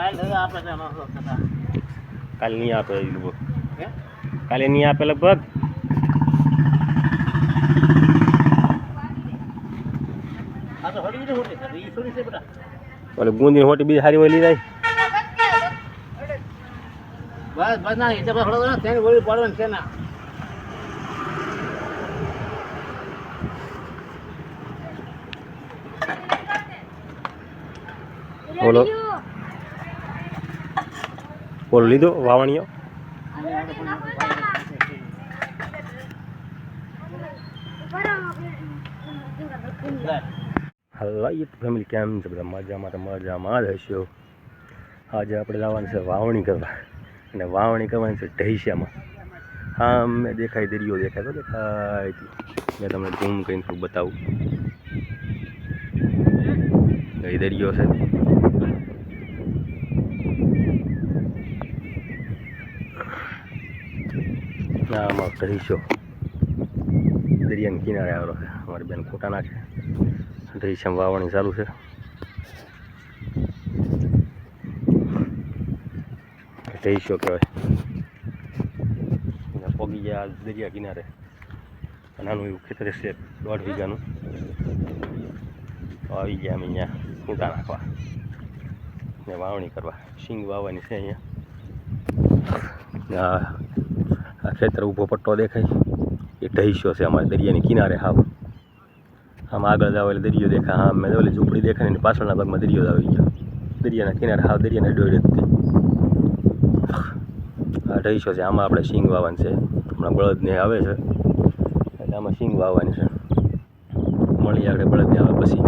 કાલે નહીં આપે લગભગ, કાલે નહીં આપે લગભગ. ઓલે ગુંદી હોટી બીજી સારી હોય લીધાય. બસ બસ ના હિસાબ થોડો તેને ગોળી પાડવાની છે ના. બોલો બોલો લીધો વાવણીઓ. હલો ફેમિલી, કેમ છે બધા? મજામાં જ હશો. આજે આપણે જવાનું છે વાવણી કરવા, અને વાવણી કરવાની છે ઢૈસિયામાં. હા, મેં દેખાય દરિયો દેખાય તો દેખાય, મેં તમને ઝૂમ કરીને થોડું બતાવું. એ દરિયો છે. આમાં ઢૈસો દરિયાના કિનારે આવેલો છે. અમારી બેન ખોટા નાખે. ઢૈસામાં વાવણી ચાલુ છે. ઢૈસો કહેવાય. પોગી ગયા દરિયા કિનારે. નાનું એવું ખેતર છે 1.5 વીઘાનું. આવી ગયા અમે અહીંયા ખૂંટા નાખવા ને વાવણી કરવા. સિંગ વાવવાની છે અહીંયા. આ ખેતર ઊભો પટ્ટો દેખાય એ ઢૈસો છે અમારે દરિયાની કિનારે. હાવ આમ આગળ જાવ એટલે દરિયો દેખાય. હા, મેં ઓલી ઝૂંપડી દેખાય ને પાછળના ભાગમાં દરિયો જ આવી ગયો. દરિયાના કિનારે હાવ દરિયાના ડોળે જ તે આ ઢૈસો છે. આમાં આપણે સિંગ વાવવાની છે. હમણાં બળદને આવે છે એટલે આમાં સિંગ વાવવાની છે. મળી આપણે બળદને આવે પછી.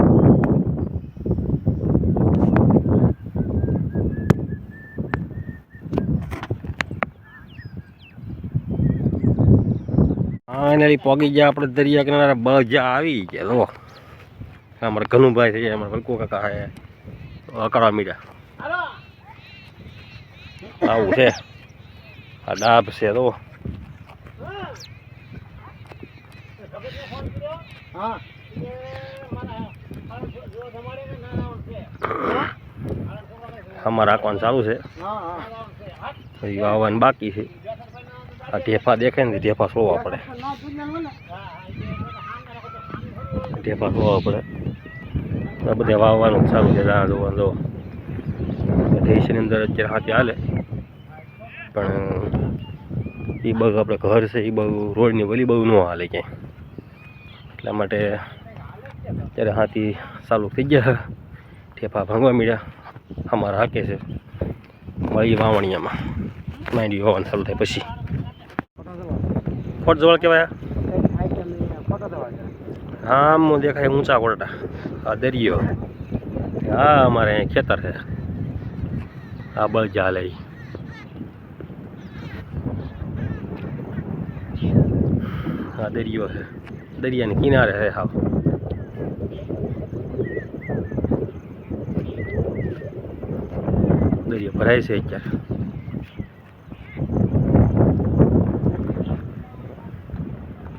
ફાઇનલી પોગી ગયા આપણે દરિયા કિનારે. બજા આવી ગયા. તો અમારે ઘનુભાઈ થઈ જાય, અમારે વલકો કાકા હે અકળવા મીડા. આવું છે આ ડાબ છે. તો અમારે રાખવાનું ચાલુ છે. વાવવાનું બાકી છે. આ ઢેફા દેખાય ને ઢેફા સોવા પડે. ઢેફા સોવા પડે. આ બધે વાવવાનું ચાલુ છે. ત્યાં જોવા જો ઢૈસની અંદર અત્યારે હાથી હાલે, પણ એ બહુ આપણે ઘર છે એ બહુ રોડની વલી બહુ ન હાલે ક્યાંય. એટલા માટે અત્યારે હાથી ચાલુ થઈ ગયા. ઢેફા ભાંગવા મળ્યા. અમારા હાકે છે મળી વાવણીયામાં. માંડી વાવવાનું ચાલુ થાય પછી. ખોટ જવળ કહેવાય. હા, આમ દેખાય ઊંચા કોટા. આ દરિયો. હા, અમારે અહીં ખેતર છે. આ બળજા હાલે. આ દરિયો છે. દરિયાની કિનારે છે હાવ. દરિયો ભરાય છે અત્યારે.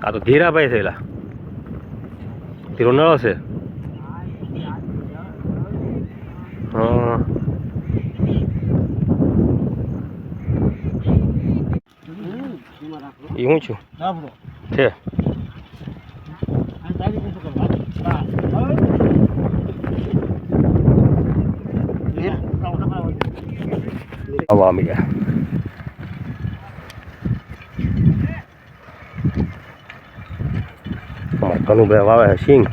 આ તો ધીરાભાઈ થયેલા. ધીરો નળો છે. હા, એ હું છું છે. હવા મળ્યા. કનુભાઈ વાવે છે સિંગ.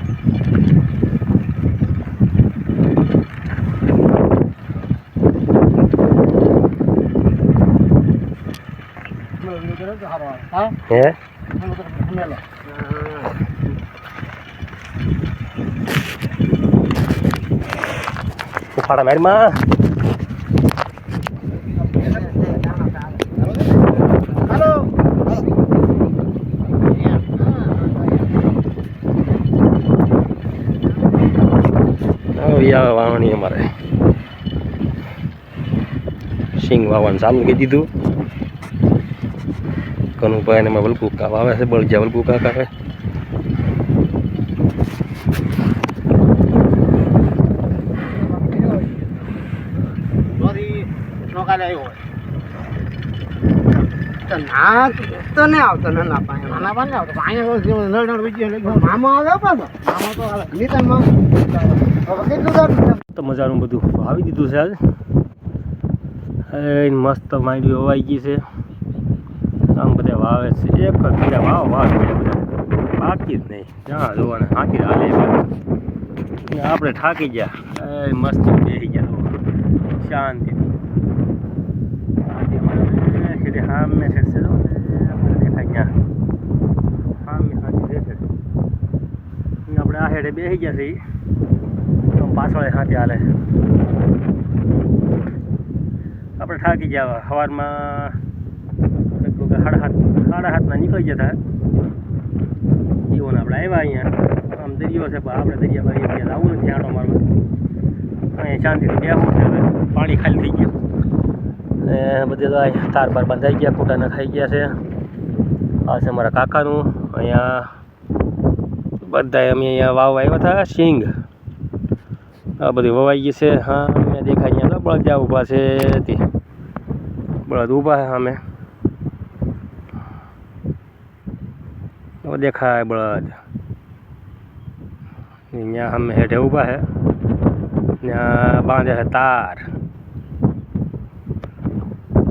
હે ઉફાડા મારીમાં આવે વાવણી. અમારે સિંગ વાવવાનું ચાલુ કરી દીધું. કનુભાઈ ને વલકુ કા વાવે છે. બળજા વલકુ કાકા છે. આવ્યો હોય તો ના તો નહીં આવતો નાના પાસે નાના પાસે આવતો અહીંયા નળ બીજી મામા આવે પાછો મામા તો આવે નીતન મામા કેટલું દારૂ તો મજાનું બધું વાવી દીધું છે આજ મસ્ત માંડવી વવાઈ ગઈ છે આમ બધા વાવે છે એક જ બીજા વાવ બધા બાકી જ નહીં જ્યાં જોવાને હાથી હાલે આપણે થાકી ગયા મસ્ત બેસી ગયા શાંતિથી સામે છે દેખાય ત્યાં સામે દેખે આપણે આ હેડે બેસી ગયા છે પાછળ હાથી હાલે આપણે થાકી ગયા સવારમાં સાડા સાતના નીકળી જતા એવું આપણે આવ્યા અહીંયા આમ દરિયો છે પણ આપણે દરિયા બારી ત્યાં આવું નથી આંટો મારવા અહીંયા શાંતિથી બેસવું છે હવે પાણી ખાલી થઈ ગયું ને બધે તો તાર બાર બંધાઈ ગયા કૂટાના ખાઈ ગયા છે આ છે મારા કાકાનું અહીંયા બધા અમે અહીંયા વાવવા આવ્યા હતા સિંગ આ બધી વવાઈ ગઈ છે હા મેં દેખાય અહીંયા તો બળદ જ્યાં ઊભા છે તે બળદ ઊભા છે સામે દેખાય બળદ અહીંયા સામે હેઠે ઊભા છે ત્યાં બાંધે છે તાર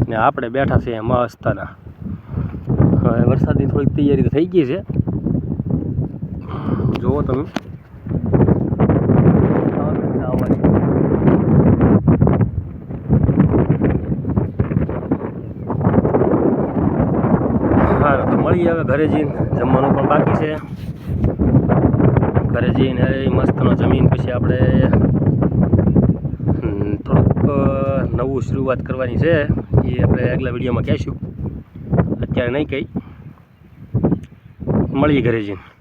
ને આપણે બેઠા છીએ મસ્તના હવે વરસાદની થોડીક તૈયારી થઈ ગઈ છે જુઓ તમે હા તો મળીએ હવે ઘરે જઈને જમવાનું પણ બાકી છે ઘરે જઈને મસ્તનો જમીન પછી આપણે થોડુંક નવું શરૂઆત કરવાની છે એ આપણે આગલા વિડીયોમાં કહીશું અત્યારે નહીં કહી મળીએ ઘરે જઈને